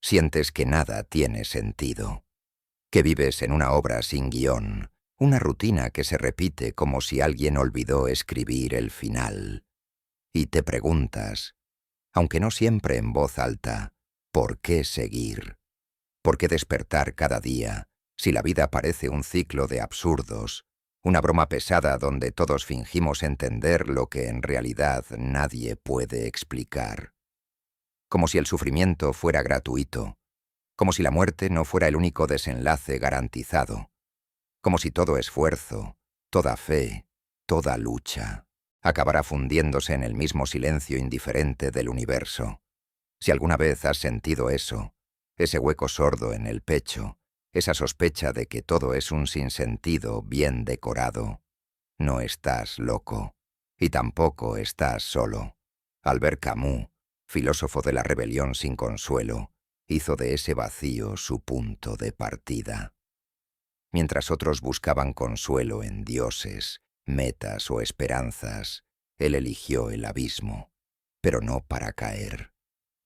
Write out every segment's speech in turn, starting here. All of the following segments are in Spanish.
Sientes que nada tiene sentido, que vives en una obra sin guión, una rutina que se repite como si alguien olvidó escribir el final. Y te preguntas, aunque no siempre en voz alta, ¿por qué seguir? ¿Por qué despertar cada día si la vida parece un ciclo de absurdos, una broma pesada donde todos fingimos entender lo que en realidad nadie puede explicar? Como si el sufrimiento fuera gratuito, como si la muerte no fuera el único desenlace garantizado, como si todo esfuerzo, toda fe, toda lucha, acabara fundiéndose en el mismo silencio indiferente del universo. Si alguna vez has sentido eso, ese hueco sordo en el pecho, esa sospecha de que todo es un sinsentido bien decorado, no estás loco, y tampoco estás solo. Albert Camus, filósofo de la rebelión sin consuelo, hizo de ese vacío su punto de partida. Mientras otros buscaban consuelo en dioses, metas o esperanzas, él eligió el abismo, pero no para caer,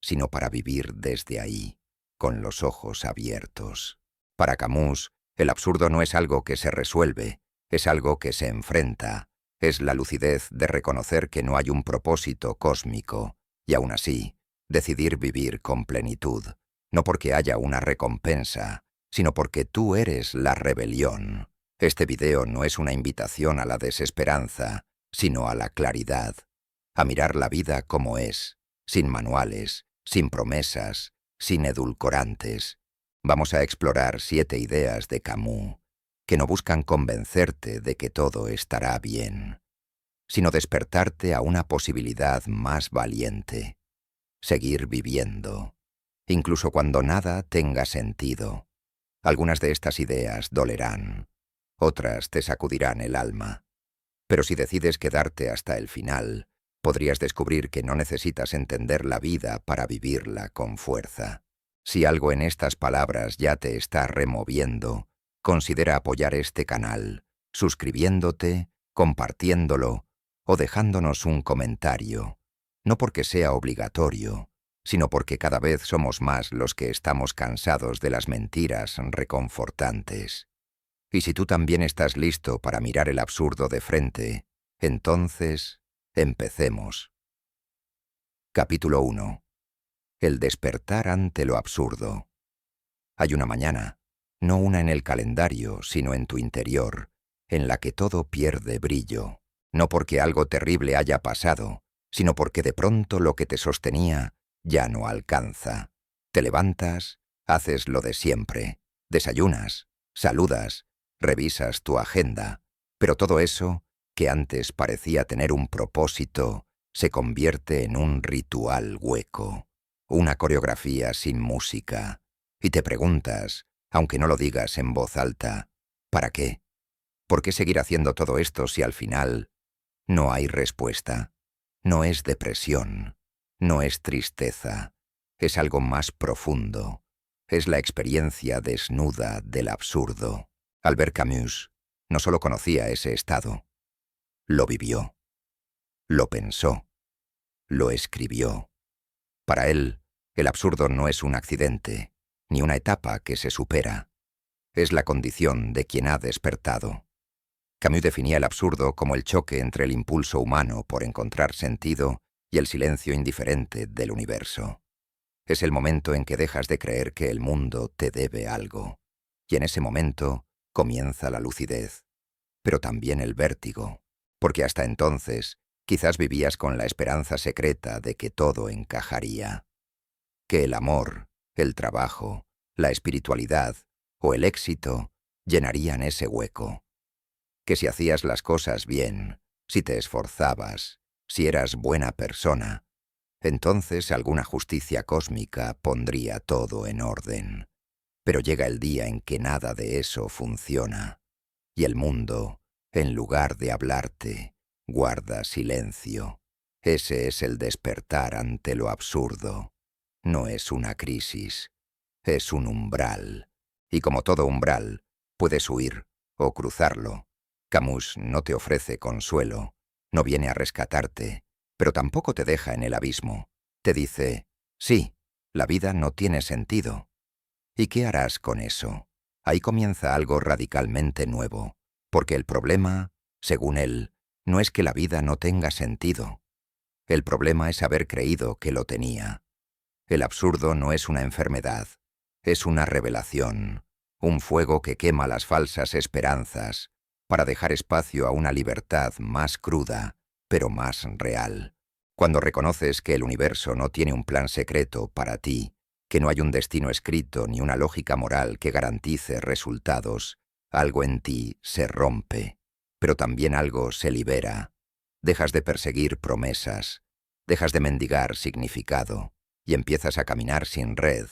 sino para vivir desde ahí, con los ojos abiertos. Para Camus, el absurdo no es algo que se resuelve, es algo que se enfrenta, es la lucidez de reconocer que no hay un propósito cósmico, y aún así, decidir vivir con plenitud, no porque haya una recompensa, sino porque tú eres la rebelión. Este video no es una invitación a la desesperanza, sino a la claridad, a mirar la vida como es, sin manuales, sin promesas, sin edulcorantes. Vamos a explorar 7 ideas de Camus, que no buscan convencerte de que todo estará bien, sino despertarte a una posibilidad más valiente, seguir viviendo, incluso cuando nada tenga sentido. Algunas de estas ideas dolerán, otras te sacudirán el alma, pero si decides quedarte hasta el final, podrías descubrir que no necesitas entender la vida para vivirla con fuerza. Si algo en estas palabras ya te está removiendo, considera apoyar este canal, suscribiéndote, compartiéndolo o dejándonos un comentario, no porque sea obligatorio, sino porque cada vez somos más los que estamos cansados de las mentiras reconfortantes. Y si tú también estás listo para mirar el absurdo de frente, entonces, empecemos. Capítulo 1. El despertar ante lo absurdo. Hay una mañana, no una en el calendario, sino en tu interior, en la que todo pierde brillo, no porque algo terrible haya pasado, sino porque de pronto lo que te sostenía ya no alcanza. Te levantas, haces lo de siempre, desayunas, saludas, revisas tu agenda, pero todo eso, que antes parecía tener un propósito, se convierte en un ritual hueco, una coreografía sin música, y te preguntas, aunque no lo digas en voz alta, ¿para qué? ¿Por qué seguir haciendo todo esto si al final no hay respuesta? No es depresión, no es tristeza, es algo más profundo, es la experiencia desnuda del absurdo. Albert Camus no solo conocía ese estado, lo vivió, lo pensó, lo escribió. Para él, el absurdo no es un accidente, ni una etapa que se supera. Es la condición de quien ha despertado. Camus definía el absurdo como el choque entre el impulso humano por encontrar sentido y el silencio indiferente del universo. Es el momento en que dejas de creer que el mundo te debe algo, y en ese momento comienza la lucidez, pero también el vértigo, porque hasta entonces quizás vivías con la esperanza secreta de que todo encajaría, que el amor, el trabajo, la espiritualidad o el éxito llenarían ese hueco, que si hacías las cosas bien, si te esforzabas, si eras buena persona, entonces alguna justicia cósmica pondría todo en orden. Pero llega el día en que nada de eso funciona, y el mundo, en lugar de hablarte, guarda silencio. Ese es el despertar ante lo absurdo. No es una crisis, es un umbral. Y como todo umbral, puedes huir o cruzarlo. Camus no te ofrece consuelo, no viene a rescatarte, pero tampoco te deja en el abismo. Te dice, sí, La vida no tiene sentido. ¿Y qué harás con eso? Ahí comienza algo radicalmente nuevo, porque el problema, según él, no es que la vida no tenga sentido. El problema es haber creído que lo tenía. El absurdo no es una enfermedad, es una revelación, un fuego que quema las falsas esperanzas para dejar espacio a una libertad más cruda, pero más real. Cuando reconoces que el universo no tiene un plan secreto para ti, que no hay un destino escrito ni una lógica moral que garantice resultados, algo en ti se rompe, pero también algo se libera. Dejas de perseguir promesas, dejas de mendigar significado y empiezas a caminar sin red,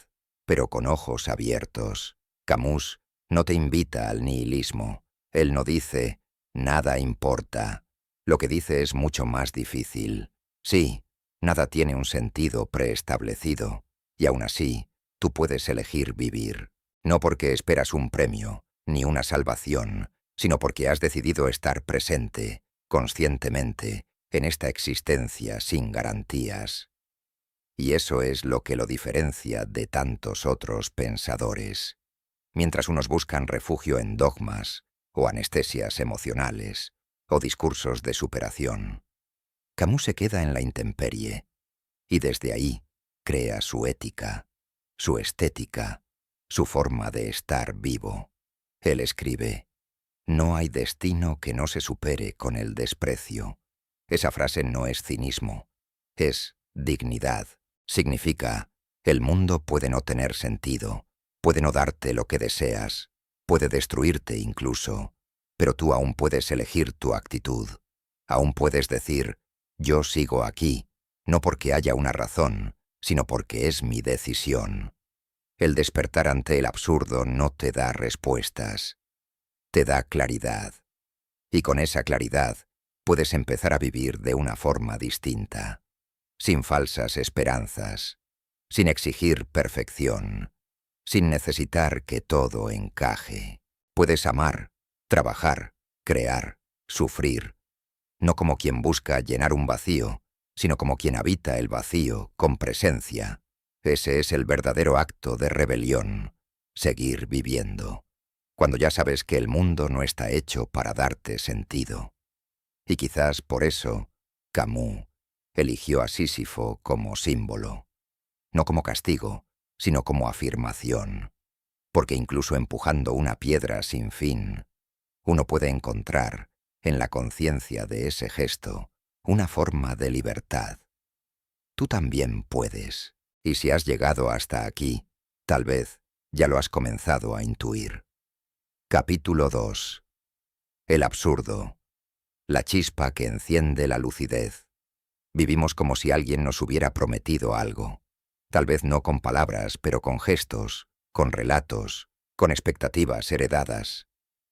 pero con ojos abiertos. Camus no te invita al nihilismo. Él no dice, nada importa. Lo que dice es mucho más difícil. Sí, nada tiene un sentido preestablecido, y aún así, tú puedes elegir vivir, no porque esperas un premio, ni una salvación, sino porque has decidido estar presente, conscientemente, en esta existencia sin garantías. Y eso es lo que lo diferencia de tantos otros pensadores. Mientras unos buscan refugio en dogmas, o anestesias emocionales, o discursos de superación, Camus se queda en la intemperie, y desde ahí crea su ética, su estética, su forma de estar vivo. Él escribe, «No hay destino que no se supere con el desprecio». Esa frase no es cinismo, es dignidad. Significa, el mundo puede no tener sentido, puede no darte lo que deseas, puede destruirte incluso, pero tú aún puedes elegir tu actitud. Aún puedes decir, yo sigo aquí, no porque haya una razón, sino porque es mi decisión. El despertar ante el absurdo no te da respuestas, te da claridad. Y con esa claridad puedes empezar a vivir de una forma distinta, sin falsas esperanzas, sin exigir perfección, sin necesitar que todo encaje. Puedes amar, trabajar, crear, sufrir, no como quien busca llenar un vacío, sino como quien habita el vacío con presencia. Ese es el verdadero acto de rebelión, seguir viviendo, cuando ya sabes que el mundo no está hecho para darte sentido. Y quizás por eso, Camus eligió a Sísifo como símbolo, no como castigo, sino como afirmación, porque incluso empujando una piedra sin fin, uno puede encontrar, en la conciencia de ese gesto, una forma de libertad. Tú también puedes, y si has llegado hasta aquí, tal vez ya lo has comenzado a intuir. Capítulo 2. El absurdo. La chispa que enciende la lucidez. Vivimos como si alguien nos hubiera prometido algo. Tal vez no con palabras, pero con gestos, con relatos, con expectativas heredadas.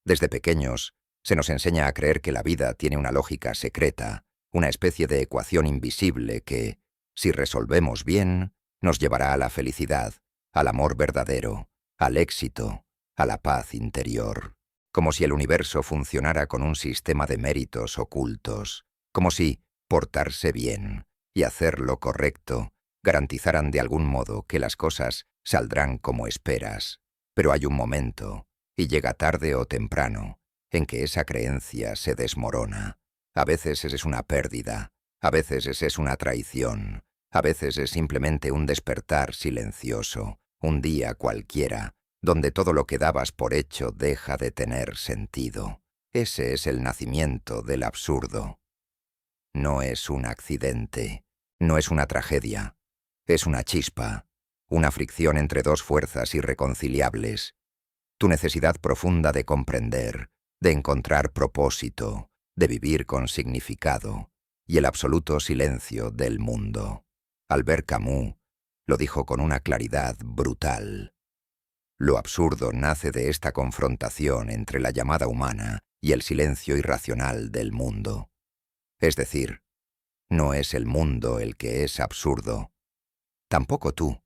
Desde pequeños, se nos enseña a creer que la vida tiene una lógica secreta, una especie de ecuación invisible que, si resolvemos bien, nos llevará a la felicidad, al amor verdadero, al éxito, a la paz interior. Como si el universo funcionara con un sistema de méritos ocultos, como si portarse bien y hacer lo correcto garantizaran de algún modo que las cosas saldrán como esperas. Pero hay un momento, y llega tarde o temprano, en que esa creencia se desmorona. A veces es una pérdida, a veces es una traición, a veces es simplemente un despertar silencioso, un día cualquiera, donde todo lo que dabas por hecho deja de tener sentido. Ese es el nacimiento del absurdo. No es un accidente, no es una tragedia, es una chispa, una fricción entre dos fuerzas irreconciliables. Tu necesidad profunda de comprender, de encontrar propósito, de vivir con significado, y el absoluto silencio del mundo. Albert Camus lo dijo con una claridad brutal. Lo absurdo nace de esta confrontación entre la llamada humana y el silencio irracional del mundo. Es decir, no es el mundo el que es absurdo, tampoco tú.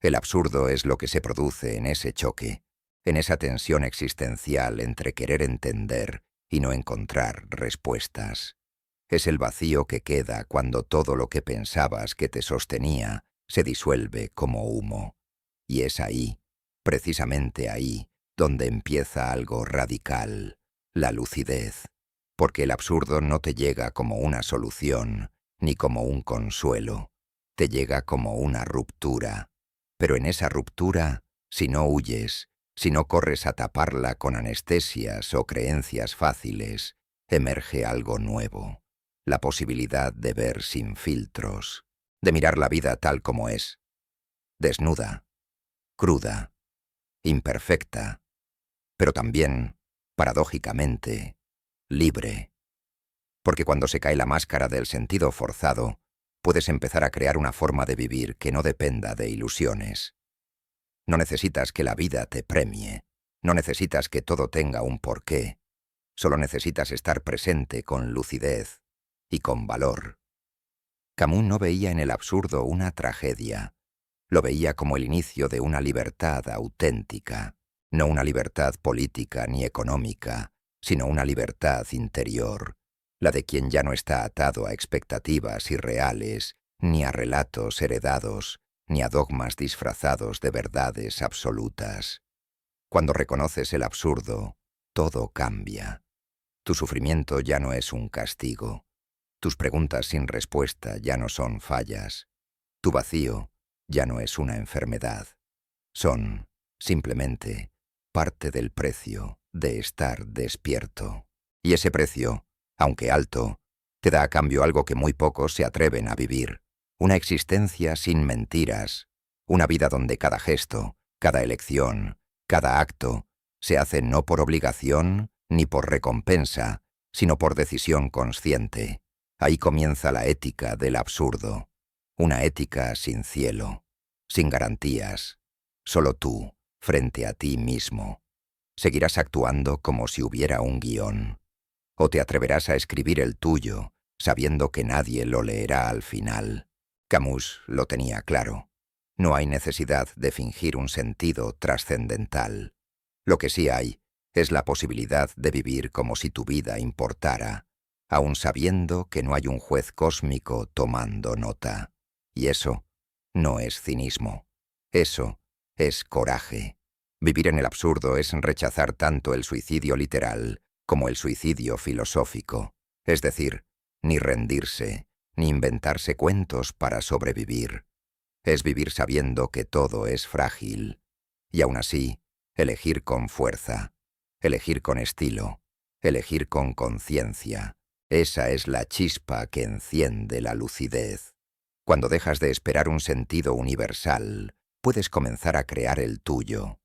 El absurdo es lo que se produce en ese choque, en esa tensión existencial entre querer entender y no encontrar respuestas. Es el vacío que queda cuando todo lo que pensabas que te sostenía se disuelve como humo. Y es ahí, precisamente ahí, donde empieza algo radical, la lucidez, porque el absurdo no te llega como una solución, ni como un consuelo, te llega como una ruptura. Pero en esa ruptura, si no huyes, si no corres a taparla con anestesias o creencias fáciles, emerge algo nuevo, la posibilidad de ver sin filtros, de mirar la vida tal como es, desnuda, cruda, imperfecta, pero también, paradójicamente, libre. Porque cuando se cae la máscara del sentido forzado, puedes empezar a crear una forma de vivir que no dependa de ilusiones. No necesitas que la vida te premie, no necesitas que todo tenga un porqué, solo necesitas estar presente con lucidez y con valor. Camus no veía en el absurdo una tragedia, lo veía como el inicio de una libertad auténtica, no una libertad política ni económica, sino una libertad interior, la de quien ya no está atado a expectativas irreales, ni a relatos heredados, ni a dogmas disfrazados de verdades absolutas. Cuando reconoces el absurdo, todo cambia. Tu sufrimiento ya no es un castigo. Tus preguntas sin respuesta ya no son fallas. Tu vacío ya no es una enfermedad. Son, simplemente, parte del precio de estar despierto. Y ese precio, aunque alto, te da a cambio algo que muy pocos se atreven a vivir. Una existencia sin mentiras. Una vida donde cada gesto, cada elección, cada acto, se hace no por obligación ni por recompensa, sino por decisión consciente. Ahí comienza la ética del absurdo. Una ética sin cielo, sin garantías. Solo tú, frente a ti mismo. Seguirás actuando como si hubiera un guión. O te atreverás a escribir el tuyo, sabiendo que nadie lo leerá al final. Camus lo tenía claro. No hay necesidad de fingir un sentido trascendental. Lo que sí hay es la posibilidad de vivir como si tu vida importara, aun sabiendo que no hay un juez cósmico tomando nota. Y eso no es cinismo. Eso es coraje. Vivir en el absurdo es rechazar tanto el suicidio literal como el suicidio filosófico. Es decir, ni rendirse, ni inventarse cuentos para sobrevivir. Es vivir sabiendo que todo es frágil. Y aún así, elegir con fuerza, elegir con estilo, elegir con conciencia. Esa es la chispa que enciende la lucidez. Cuando dejas de esperar un sentido universal, puedes comenzar a crear el tuyo.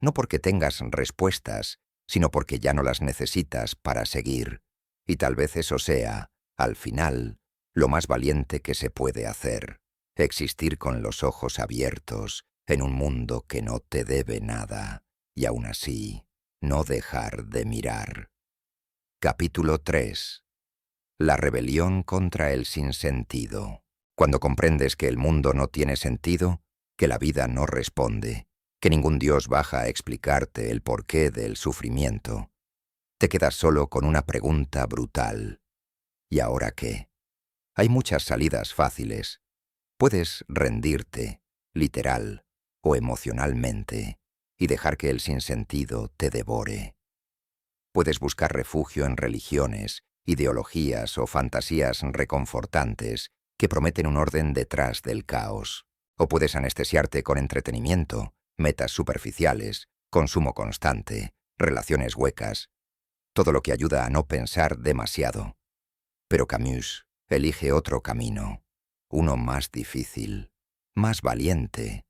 No porque tengas respuestas, sino porque ya no las necesitas para seguir. Y tal vez eso sea, al final, lo más valiente que se puede hacer. Existir con los ojos abiertos en un mundo que no te debe nada, y aún así, no dejar de mirar. Capítulo 3. La rebelión contra el sinsentido. Cuando comprendes que el mundo no tiene sentido, que la vida no responde, que ningún Dios baja a explicarte el porqué del sufrimiento, te quedas solo con una pregunta brutal. ¿Y ahora qué? Hay muchas salidas fáciles. Puedes rendirte, literal o emocionalmente, y dejar que el sinsentido te devore. Puedes buscar refugio en religiones, ideologías o fantasías reconfortantes que prometen un orden detrás del caos. O puedes anestesiarte con entretenimiento, metas superficiales, consumo constante, relaciones huecas, todo lo que ayuda a no pensar demasiado. Pero Camus elige otro camino, uno más difícil, más valiente,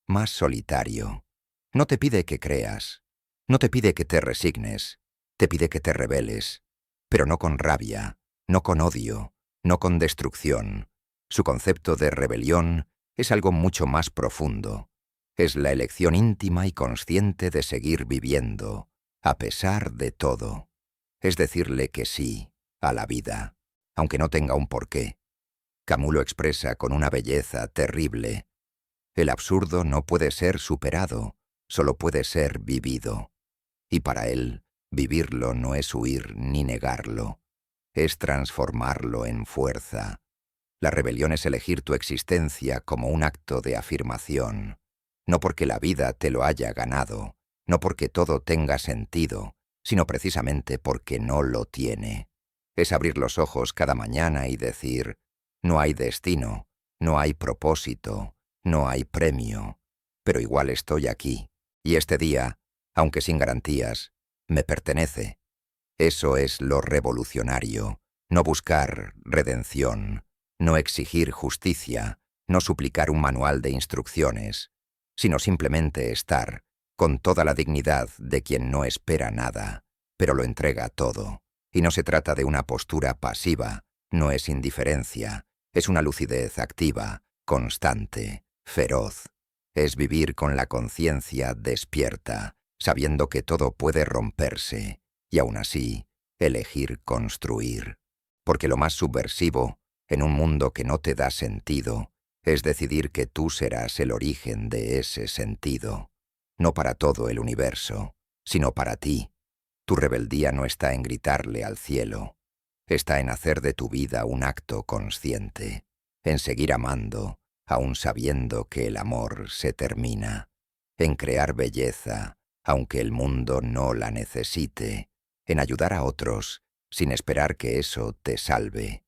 más solitario. No te pide que creas, no te pide que te resignes, te pide que te rebeles, pero no con rabia, no con odio, no con destrucción. Su concepto de rebelión es algo mucho más profundo. Es la elección íntima y consciente de seguir viviendo, a pesar de todo. Es decirle que sí a la vida, aunque no tenga un porqué. Camus lo expresa con una belleza terrible. El absurdo no puede ser superado, solo puede ser vivido. Y para él, vivirlo no es huir ni negarlo, es transformarlo en fuerza. La rebelión es elegir tu existencia como un acto de afirmación, no porque la vida te lo haya ganado, no porque todo tenga sentido, sino precisamente porque no lo tiene. Es abrir los ojos cada mañana y decir, no hay destino, no hay propósito, no hay premio, pero igual estoy aquí, y este día, aunque sin garantías, me pertenece. Eso es lo revolucionario, no buscar redención, no exigir justicia, no suplicar un manual de instrucciones, sino simplemente estar, con toda la dignidad de quien no espera nada, pero lo entrega todo. Y no se trata de una postura pasiva, no es indiferencia, es una lucidez activa, constante, feroz. Es vivir con la conciencia despierta, sabiendo que todo puede romperse, y aún así, elegir construir. Porque lo más subversivo, en un mundo que no te da sentido, es decidir que tú serás el origen de ese sentido, no para todo el universo, sino para ti. Tu rebeldía no está en gritarle al cielo, está en hacer de tu vida un acto consciente, en seguir amando, aun sabiendo que el amor se termina, en crear belleza, aunque el mundo no la necesite, en ayudar a otros, sin esperar que eso te salve.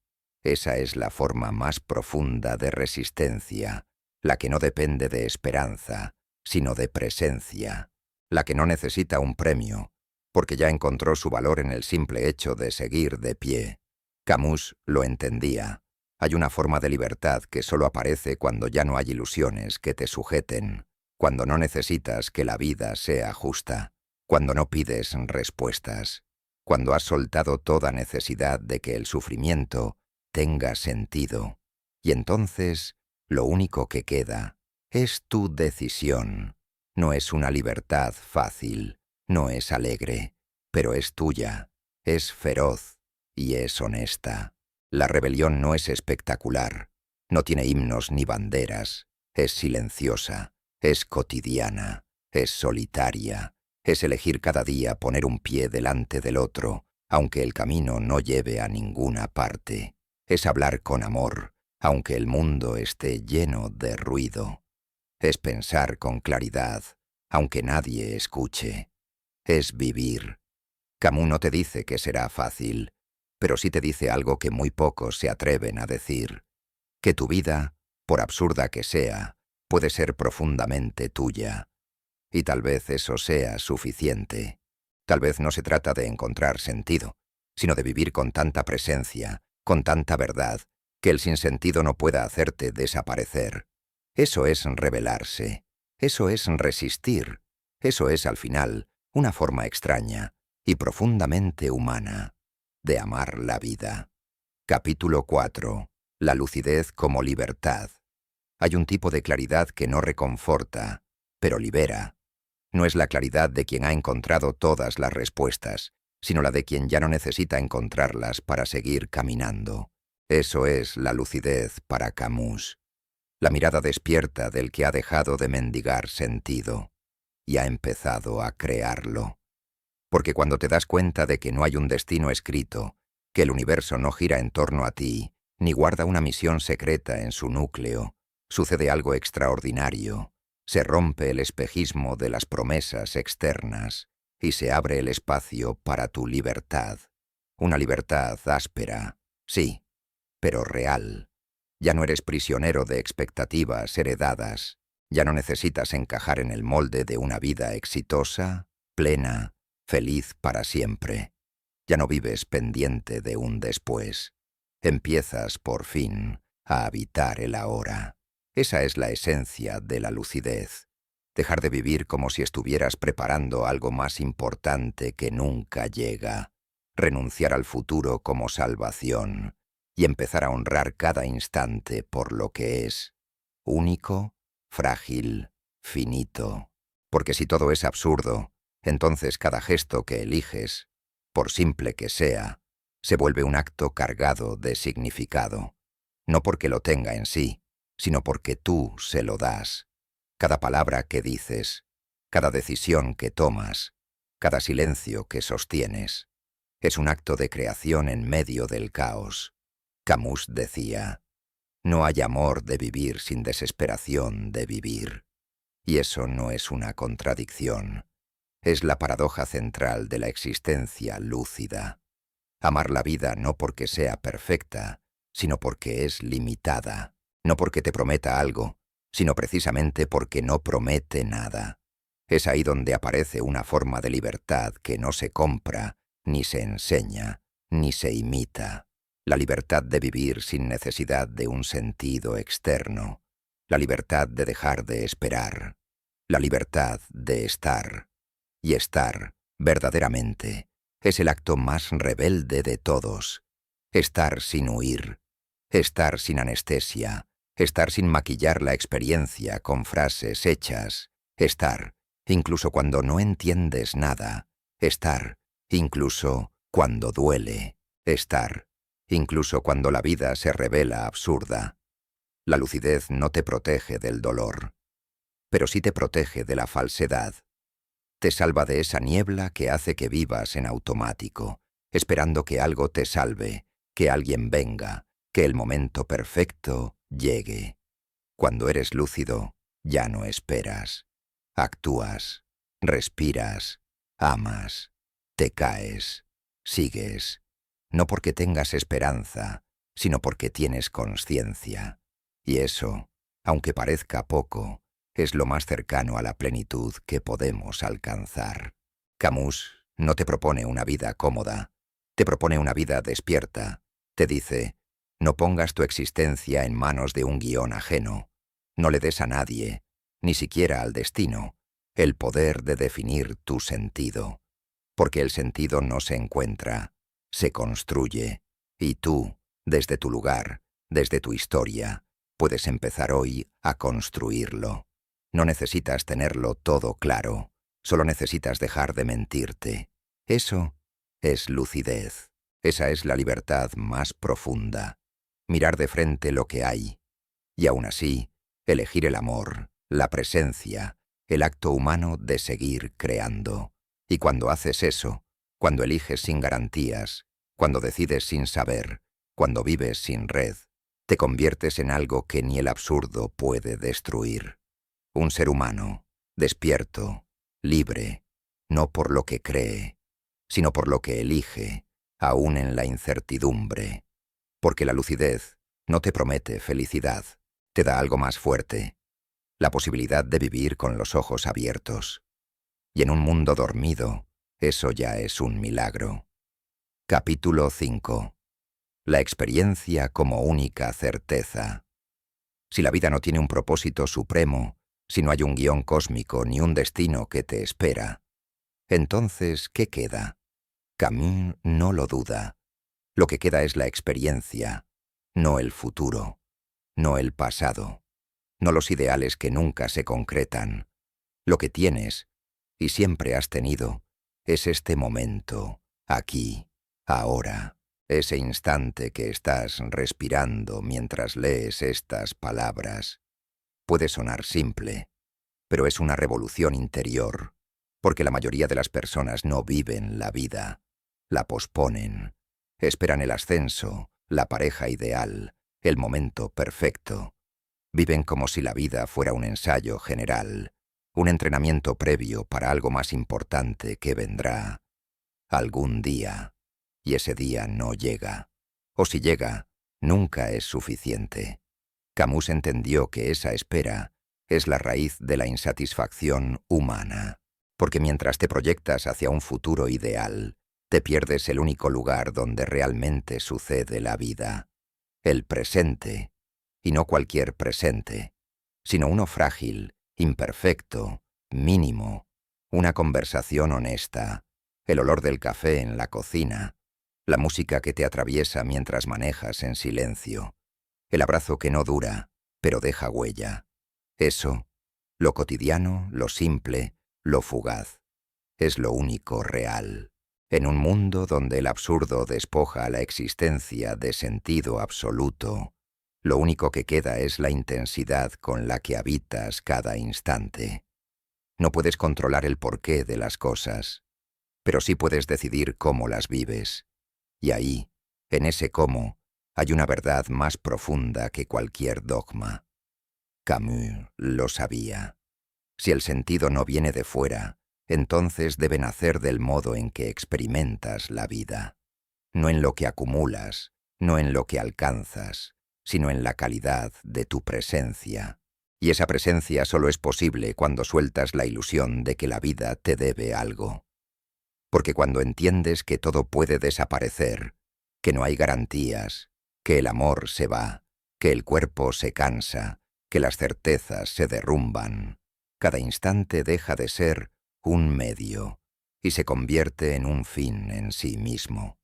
Esa es la forma más profunda de resistencia, la que no depende de esperanza, sino de presencia, la que no necesita un premio, porque ya encontró su valor en el simple hecho de seguir de pie. Camus lo entendía. Hay una forma de libertad que solo aparece cuando ya no hay ilusiones que te sujeten, cuando no necesitas que la vida sea justa, cuando no pides respuestas, cuando has soltado toda necesidad de que el sufrimiento tenga sentido. Y entonces, lo único que queda es tu decisión. No es una libertad fácil, no es alegre, pero es tuya, es feroz y es honesta. La rebelión no es espectacular, no tiene himnos ni banderas, es silenciosa, es cotidiana, es solitaria, es elegir cada día poner un pie delante del otro, aunque el camino no lleve a ninguna parte. Es hablar con amor, aunque el mundo esté lleno de ruido. Es pensar con claridad, aunque nadie escuche. Es vivir. Camus no te dice que será fácil, pero sí te dice algo que muy pocos se atreven a decir, que tu vida, por absurda que sea, puede ser profundamente tuya. Y tal vez eso sea suficiente. Tal vez no se trata de encontrar sentido, sino de vivir con tanta presencia, con tanta verdad, que el sinsentido no pueda hacerte desaparecer. Eso es rebelarse, eso es resistir, eso es al final una forma extraña y profundamente humana de amar la vida. Capítulo 4. La lucidez como libertad. Hay un tipo de claridad que no reconforta, pero libera. No es la claridad de quien ha encontrado todas las respuestas, sino la de quien ya no necesita encontrarlas para seguir caminando. Eso es la lucidez para Camus. La mirada despierta del que ha dejado de mendigar sentido y ha empezado a crearlo. Porque cuando te das cuenta de que no hay un destino escrito, que el universo no gira en torno a ti, ni guarda una misión secreta en su núcleo, sucede algo extraordinario. Se rompe el espejismo de las promesas externas y se abre el espacio para tu libertad. Una libertad áspera, sí, pero real. Ya no eres prisionero de expectativas heredadas. Ya no necesitas encajar en el molde de una vida exitosa, plena, feliz para siempre. Ya no vives pendiente de un después. Empiezas, por fin, a habitar el ahora. Esa es la esencia de la lucidez. Dejar de vivir como si estuvieras preparando algo más importante que nunca llega. Renunciar al futuro como salvación y empezar a honrar cada instante por lo que es. Único, frágil, finito. Porque si todo es absurdo, entonces cada gesto que eliges, por simple que sea, se vuelve un acto cargado de significado. No porque lo tenga en sí, sino porque tú se lo das. Cada palabra que dices, cada decisión que tomas, cada silencio que sostienes, es un acto de creación en medio del caos. Camus decía, No hay amor de vivir sin desesperación de vivir. Y eso no es una contradicción. Es la paradoja central de la existencia lúcida. Amar la vida no porque sea perfecta, sino porque es limitada. No porque te prometa algo, sino precisamente porque no promete nada. Es ahí donde aparece una forma de libertad que no se compra, ni se enseña, ni se imita. La libertad de vivir sin necesidad de un sentido externo. La libertad de dejar de esperar. La libertad de estar. Y estar, verdaderamente, es el acto más rebelde de todos. Estar sin huir. Estar sin anestesia. Estar sin maquillar la experiencia con frases hechas. Estar, incluso cuando no entiendes nada. Estar, incluso cuando duele. Estar, incluso cuando la vida se revela absurda. La lucidez no te protege del dolor, pero sí te protege de la falsedad. Te salva de esa niebla que hace que vivas en automático, esperando que algo te salve, que alguien venga, que el momento perfecto llegue. Cuando eres lúcido, ya no esperas. Actúas, respiras, amas, te caes, sigues. No porque tengas esperanza, sino porque tienes conciencia. Y eso, aunque parezca poco, es lo más cercano a la plenitud que podemos alcanzar. Camus no te propone una vida cómoda, te propone una vida despierta. Te dice, no pongas tu existencia en manos de un guión ajeno, no le des a nadie, ni siquiera al destino, el poder de definir tu sentido, porque el sentido no se encuentra, se construye, y tú, desde tu lugar, desde tu historia, puedes empezar hoy a construirlo. No necesitas tenerlo todo claro, solo necesitas dejar de mentirte. Eso es lucidez. Esa es la libertad más profunda. Mirar de frente lo que hay. Y aún así, elegir el amor, la presencia, el acto humano de seguir creando. Y cuando haces eso, cuando eliges sin garantías, cuando decides sin saber, cuando vives sin red, te conviertes en algo que ni el absurdo puede destruir. Un ser humano, despierto, libre, no por lo que cree, sino por lo que elige, aún en la incertidumbre. Porque la lucidez no te promete felicidad, te da algo más fuerte, la posibilidad de vivir con los ojos abiertos. Y en un mundo dormido, eso ya es un milagro. Capítulo 5. La experiencia como única certeza. Si la vida no tiene un propósito supremo, si no hay un guión cósmico ni un destino que te espera, entonces, ¿qué queda? Camus no lo duda. Lo que queda es la experiencia, no el futuro, no el pasado, no los ideales que nunca se concretan. Lo que tienes, y siempre has tenido, es este momento, aquí, ahora, ese instante que estás respirando mientras lees estas palabras. Puede sonar simple, pero es una revolución interior, porque la mayoría de las personas no viven la vida, la posponen, esperan el ascenso, la pareja ideal, el momento perfecto. Viven como si la vida fuera un ensayo general, un entrenamiento previo para algo más importante que vendrá algún día, y ese día no llega. O si llega, nunca es suficiente. Camus entendió que esa espera es la raíz de la insatisfacción humana, porque mientras te proyectas hacia un futuro ideal, te pierdes el único lugar donde realmente sucede la vida, el presente, y no cualquier presente, sino uno frágil, imperfecto, mínimo, una conversación honesta, el olor del café en la cocina, la música que te atraviesa mientras manejas en silencio, el abrazo que no dura, pero deja huella. Eso, lo cotidiano, lo simple, lo fugaz, es lo único real. En un mundo donde el absurdo despoja a la existencia de sentido absoluto, lo único que queda es la intensidad con la que habitas cada instante. No puedes controlar el porqué de las cosas, pero sí puedes decidir cómo las vives. Y ahí, en ese cómo, Hay una verdad más profunda que cualquier dogma. Camus lo sabía. Si el sentido no viene de fuera, entonces debe nacer del modo en que experimentas la vida. No en lo que acumulas, no en lo que alcanzas, sino en la calidad de tu presencia. Y esa presencia solo es posible cuando sueltas la ilusión de que la vida te debe algo. Porque cuando entiendes que todo puede desaparecer, que no hay garantías, que el amor se va, que el cuerpo se cansa, que las certezas se derrumban, cada instante deja de ser un medio y se convierte en un fin en sí mismo.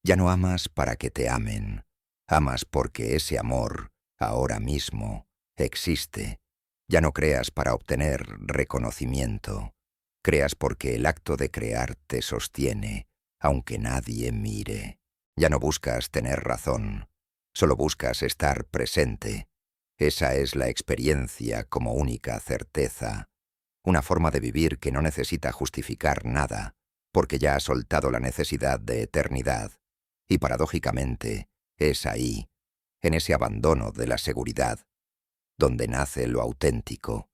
Ya no amas para que te amen, amas porque ese amor, ahora mismo, existe. Ya no creas para obtener reconocimiento, creas porque el acto de crear te sostiene, aunque nadie mire. Ya no buscas tener razón, solo buscas estar presente. Esa es la experiencia como única certeza, una forma de vivir que no necesita justificar nada, porque ya ha soltado la necesidad de eternidad. Y paradójicamente, es ahí, en ese abandono de la seguridad, donde nace lo auténtico,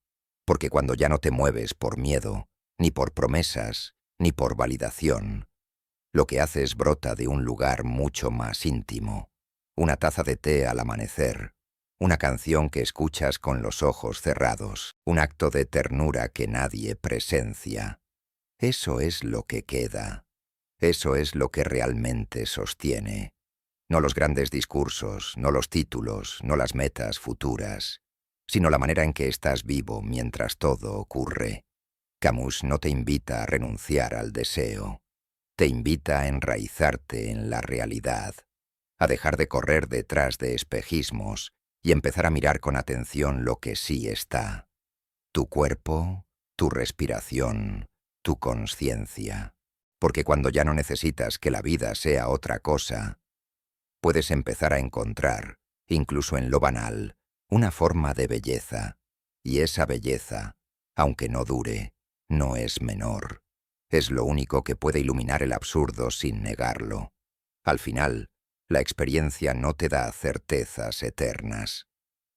porque cuando ya no te mueves por miedo, ni por promesas, ni por validación, lo que haces brota de un lugar mucho más íntimo, una taza de té al amanecer, una canción que escuchas con los ojos cerrados, un acto de ternura que nadie presencia. Eso es lo que queda, eso es lo que realmente sostiene. No los grandes discursos, no los títulos, no las metas futuras, sino la manera en que estás vivo mientras todo ocurre. Camus no te invita a renunciar al deseo, te invita a enraizarte en la realidad, a dejar de correr detrás de espejismos y empezar a mirar con atención lo que sí está. Tu cuerpo, tu respiración, tu consciencia. Porque cuando ya no necesitas que la vida sea otra cosa, puedes empezar a encontrar, incluso en lo banal, una forma de belleza. Y esa belleza, aunque no dure, no es menor. Es lo único que puede iluminar el absurdo sin negarlo. Al final, la experiencia no te da certezas eternas,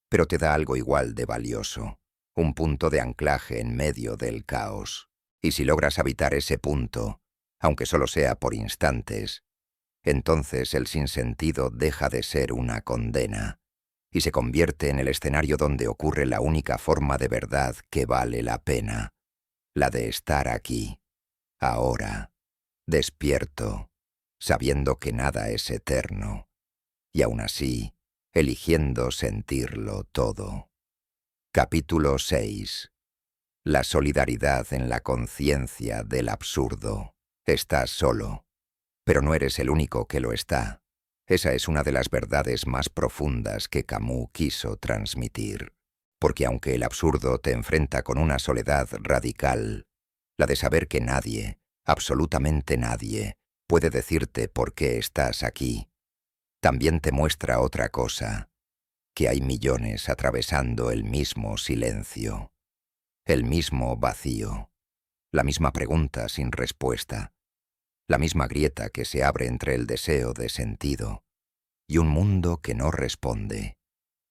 pero te da algo igual de valioso, un punto de anclaje en medio del caos. Y si logras habitar ese punto, aunque solo sea por instantes, entonces el sinsentido deja de ser una condena y se convierte en el escenario donde ocurre la única forma de verdad que vale la pena, la de estar aquí, ahora, despierto, sabiendo que nada es eterno, y aún así, eligiendo sentirlo todo. Capítulo 6. La solidaridad en la conciencia del absurdo. Estás solo, pero no eres el único que lo está. Esa es una de las verdades más profundas que Camus quiso transmitir, porque aunque el absurdo te enfrenta con una soledad radical, la de saber que nadie, absolutamente nadie, puede decirte por qué estás aquí, también te muestra otra cosa, que hay millones atravesando el mismo silencio, el mismo vacío, la misma pregunta sin respuesta, la misma grieta que se abre entre el deseo de sentido y un mundo que no responde.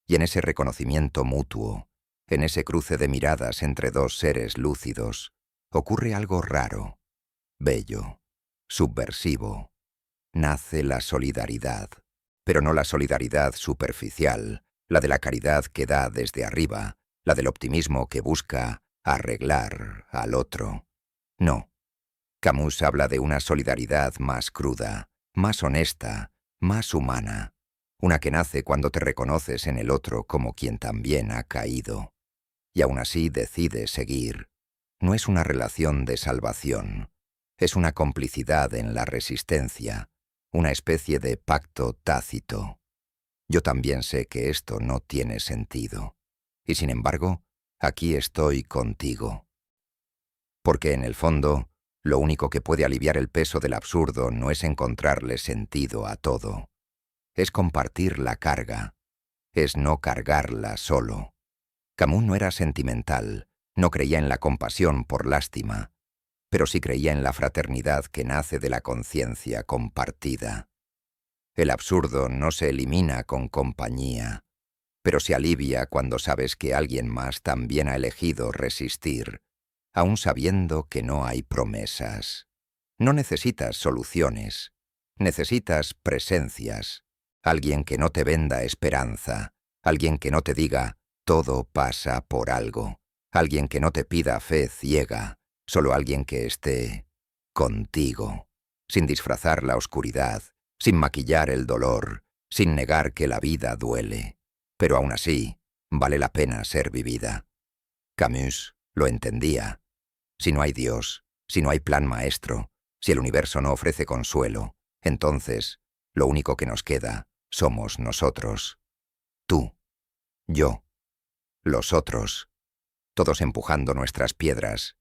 Y en ese reconocimiento mutuo, en ese cruce de miradas entre dos seres lúcidos, ocurre algo raro, bello, subversivo. Nace la solidaridad, pero no la solidaridad superficial, la de la caridad que da desde arriba, la del optimismo que busca arreglar al otro. No. Camus habla de una solidaridad más cruda, más honesta, más humana, una que nace cuando te reconoces en el otro como quien también ha caído, y aún así decide seguir. No es una relación de salvación, es una complicidad en la resistencia, una especie de pacto tácito. Yo también sé que esto no tiene sentido, y sin embargo, aquí estoy contigo. Porque en el fondo, lo único que puede aliviar el peso del absurdo no es encontrarle sentido a todo. Es compartir la carga, es no cargarla solo. Camus no era sentimental, no creía en la compasión por lástima, pero sí creía en la fraternidad que nace de la conciencia compartida. El absurdo no se elimina con compañía, pero se alivia cuando sabes que alguien más también ha elegido resistir, aun sabiendo que no hay promesas. No necesitas soluciones, necesitas presencias, alguien que no te venda esperanza, alguien que no te diga todo pasa por algo, alguien que no te pida fe ciega, solo alguien que esté contigo, sin disfrazar la oscuridad, sin maquillar el dolor, sin negar que la vida duele, pero aún así vale la pena ser vivida. Camus lo entendía. Si no hay Dios, si no hay plan maestro, si el universo no ofrece consuelo, entonces lo único que nos queda somos nosotros. Tú, yo, los otros, todos empujando nuestras piedras,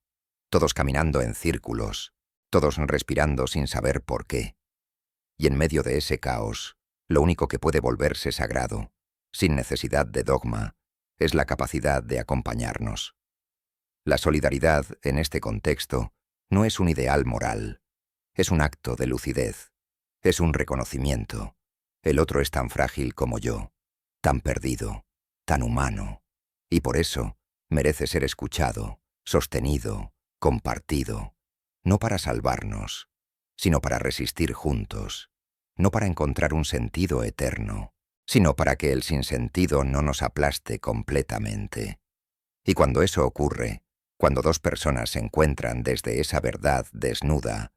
todos caminando en círculos, todos respirando sin saber por qué. Y en medio de ese caos, lo único que puede volverse sagrado, sin necesidad de dogma, es la capacidad de acompañarnos. La solidaridad, en este contexto, no es un ideal moral, es un acto de lucidez, es un reconocimiento. El otro es tan frágil como yo, tan perdido, tan humano, y por eso merece ser escuchado, sostenido, compartido, no para salvarnos, sino para resistir juntos, no para encontrar un sentido eterno, sino para que el sinsentido no nos aplaste completamente. Y cuando eso ocurre, cuando dos personas se encuentran desde esa verdad desnuda,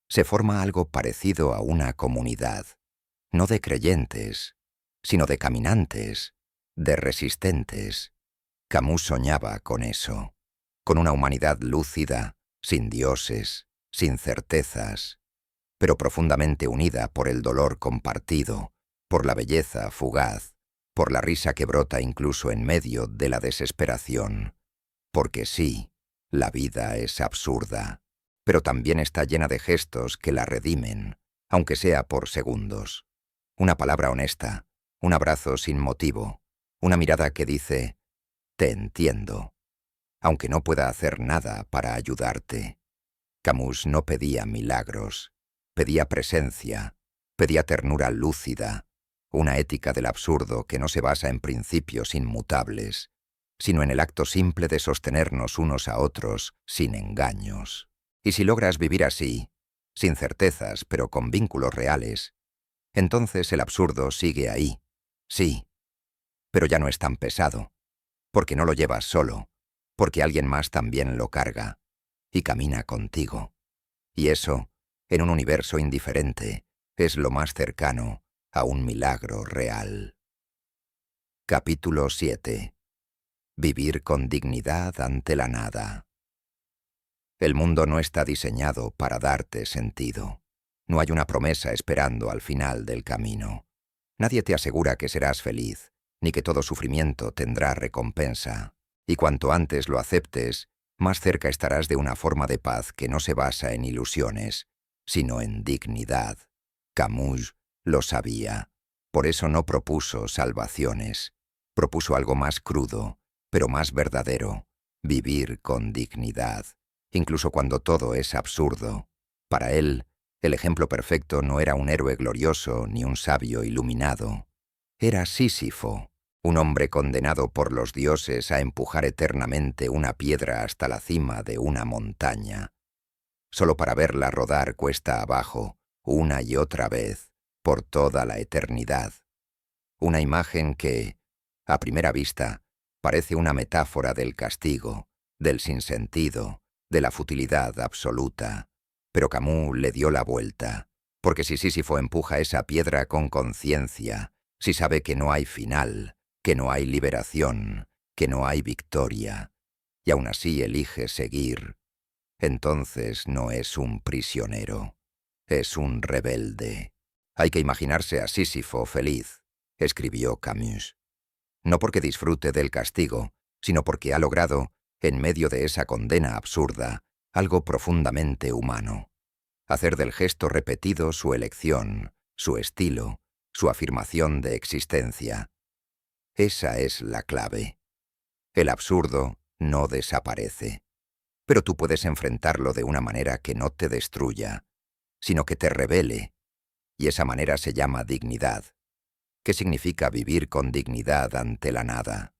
se forma algo parecido a una comunidad, no de creyentes, sino de caminantes, de resistentes. Camus soñaba con eso, con una humanidad lúcida, sin dioses, sin certezas, pero profundamente unida por el dolor compartido, por la belleza fugaz, por la risa que brota incluso en medio de la desesperación. Porque sí, la vida es absurda, pero también está llena de gestos que la redimen, aunque sea por segundos. Una palabra honesta, un abrazo sin motivo, una mirada que dice, te entiendo, aunque no pueda hacer nada para ayudarte. Camus no pedía milagros, pedía presencia, pedía ternura lúcida, una ética del absurdo que no se basa en principios inmutables, sino en el acto simple de sostenernos unos a otros sin engaños. Y si logras vivir así, sin certezas pero con vínculos reales, entonces el absurdo sigue ahí, sí, pero ya no es tan pesado, porque no lo llevas solo, porque alguien más también lo carga y camina contigo. Y eso, en un universo indiferente, es lo más cercano a un milagro real. Capítulo 7. Vivir con dignidad ante la nada. El mundo no está diseñado para darte sentido. No hay una promesa esperando al final del camino. Nadie te asegura que serás feliz, ni que todo sufrimiento tendrá recompensa. Y cuanto antes lo aceptes, más cerca estarás de una forma de paz que no se basa en ilusiones, sino en dignidad. Camus lo sabía. Por eso no propuso salvaciones. Propuso algo más crudo, pero más verdadero, vivir con dignidad, incluso cuando todo es absurdo. Para él, el ejemplo perfecto no era un héroe glorioso ni un sabio iluminado. Era Sísifo, un hombre condenado por los dioses a empujar eternamente una piedra hasta la cima de una montaña, solo para verla rodar cuesta abajo, una y otra vez, por toda la eternidad. Una imagen que, a primera vista, parece una metáfora del castigo, del sinsentido, de la futilidad absoluta. Pero Camus le dio la vuelta, porque si Sísifo empuja esa piedra con conciencia, si sabe que no hay final, que no hay liberación, que no hay victoria, y aún así elige seguir, entonces no es un prisionero, es un rebelde. Hay que imaginarse a Sísifo feliz, escribió Camus. No porque disfrute del castigo, sino porque ha logrado, en medio de esa condena absurda, algo profundamente humano. Hacer del gesto repetido su elección, su estilo, su afirmación de existencia. Esa es la clave. El absurdo no desaparece, pero tú puedes enfrentarlo de una manera que no te destruya, sino que te revele, y esa manera se llama dignidad. ¿Qué significa vivir con dignidad ante la nada?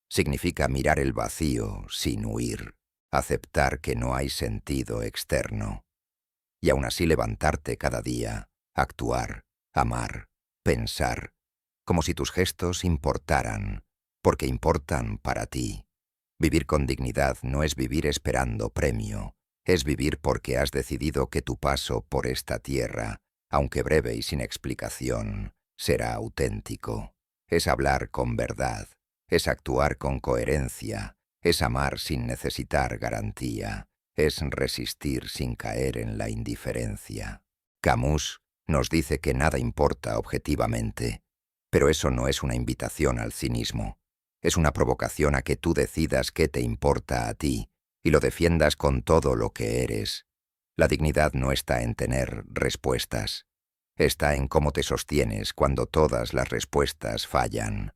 Significa mirar el vacío sin huir, aceptar que no hay sentido externo, y aún así levantarte cada día, actuar, amar, pensar, como si tus gestos importaran, porque importan para ti. Vivir con dignidad no es vivir esperando premio, es vivir porque has decidido que tu paso por esta tierra, aunque breve y sin explicación, será auténtico. Es hablar con verdad, es actuar con coherencia, es amar sin necesitar garantía, es resistir sin caer en la indiferencia. Camus nos dice que nada importa objetivamente, pero eso no es una invitación al cinismo. Es una provocación a que tú decidas qué te importa a ti y lo defiendas con todo lo que eres. La dignidad no está en tener respuestas. Está en cómo te sostienes cuando todas las respuestas fallan.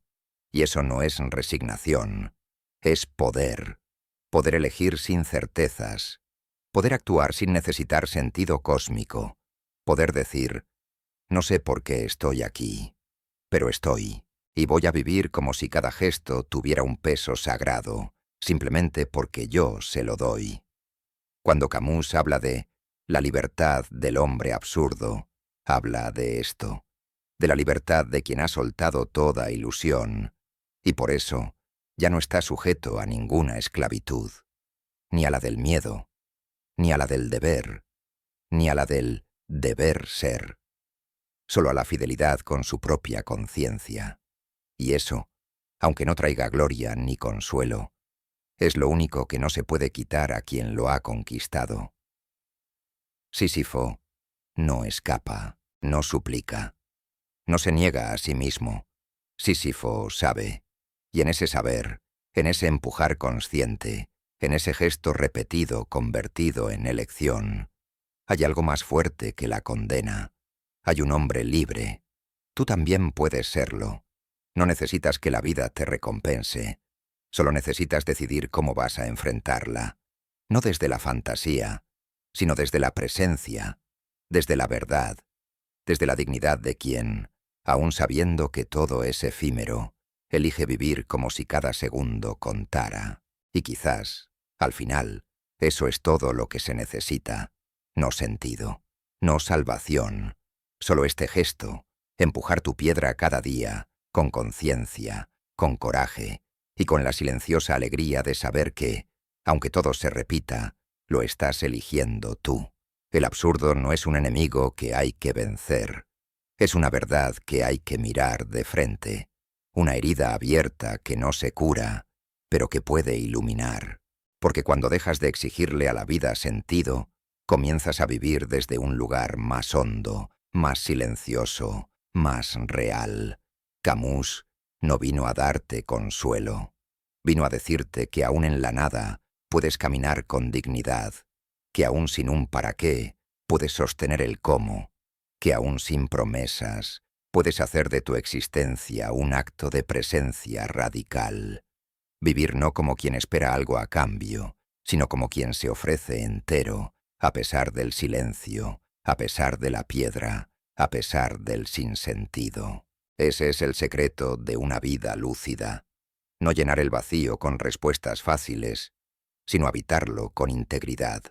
Y eso no es resignación, es poder. Poder elegir sin certezas. Poder actuar sin necesitar sentido cósmico. Poder decir, no sé por qué estoy aquí, pero estoy. Y voy a vivir como si cada gesto tuviera un peso sagrado, simplemente porque yo se lo doy. Cuando Camus habla de la libertad del hombre absurdo, habla de esto, de la libertad de quien ha soltado toda ilusión, y por eso ya no está sujeto a ninguna esclavitud, ni a la del miedo, ni a la del deber, ni a la del deber ser, solo a la fidelidad con su propia conciencia. Y eso, aunque no traiga gloria ni consuelo, es lo único que no se puede quitar a quien lo ha conquistado. Sísifo no escapa, no suplica, no se niega a sí mismo. Sísifo sabe, y en ese saber, en ese empujar consciente, en ese gesto repetido convertido en elección, hay algo más fuerte que la condena. Hay un hombre libre. Tú también puedes serlo. No necesitas que la vida te recompense. Solo necesitas decidir cómo vas a enfrentarla. No desde la fantasía, sino desde la presencia, desde la verdad, desde la dignidad de quien, aun sabiendo que todo es efímero, elige vivir como si cada segundo contara. Y quizás, al final, eso es todo lo que se necesita. No sentido, no salvación, solo este gesto, empujar tu piedra cada día, con conciencia, con coraje y con la silenciosa alegría de saber que, aunque todo se repita, lo estás eligiendo tú. El absurdo no es un enemigo que hay que vencer, es una verdad que hay que mirar de frente, una herida abierta que no se cura, pero que puede iluminar, porque cuando dejas de exigirle a la vida sentido, comienzas a vivir desde un lugar más hondo, más silencioso, más real. Camus no vino a darte consuelo, vino a decirte que aún en la nada puedes caminar con dignidad, que aún sin un para qué puedes sostener el cómo, que aún sin promesas puedes hacer de tu existencia un acto de presencia radical. Vivir no como quien espera algo a cambio, sino como quien se ofrece entero, a pesar del silencio, a pesar de la piedra, a pesar del sinsentido. Ese es el secreto de una vida lúcida. No llenar el vacío con respuestas fáciles, sino habitarlo con integridad.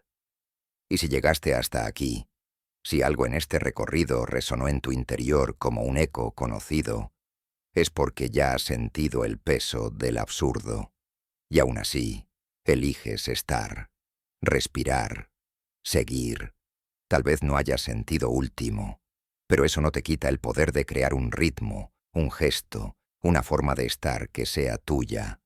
Y si llegaste hasta aquí, si algo en este recorrido resonó en tu interior como un eco conocido, es porque ya has sentido el peso del absurdo. Y aún así, eliges estar, respirar, seguir. Tal vez no hayas sentido último, pero eso no te quita el poder de crear un ritmo, un gesto, una forma de estar que sea tuya,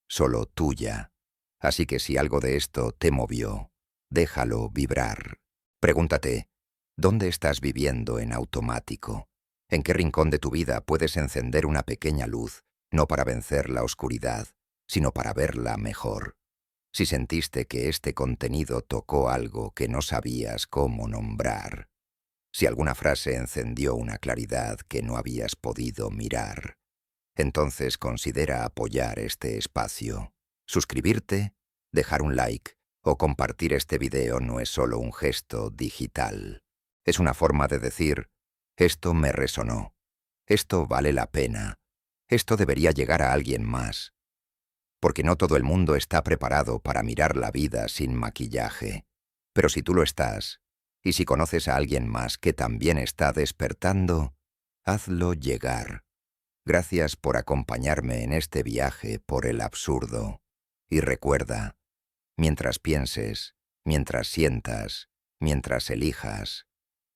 solo tuya. Así que si algo de esto te movió, déjalo vibrar. Pregúntate, ¿dónde estás viviendo en automático? ¿En qué rincón de tu vida puedes encender una pequeña luz, no para vencer la oscuridad, sino para verla mejor? Si sentiste que este contenido tocó algo que no sabías cómo nombrar, si alguna frase encendió una claridad que no habías podido mirar, entonces considera apoyar este espacio. Suscribirte, dejar un like o compartir este video no es solo un gesto digital. Es una forma de decir, Esto me resonó. Esto vale la pena. Esto debería llegar a alguien más. Porque no todo el mundo está preparado para mirar la vida sin maquillaje. Pero si tú lo estás, y si conoces a alguien más que también está despertando, hazlo llegar. Gracias por acompañarme en este viaje por el absurdo. Y recuerda, mientras pienses, mientras sientas, mientras elijas,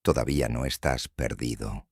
todavía no estás perdido.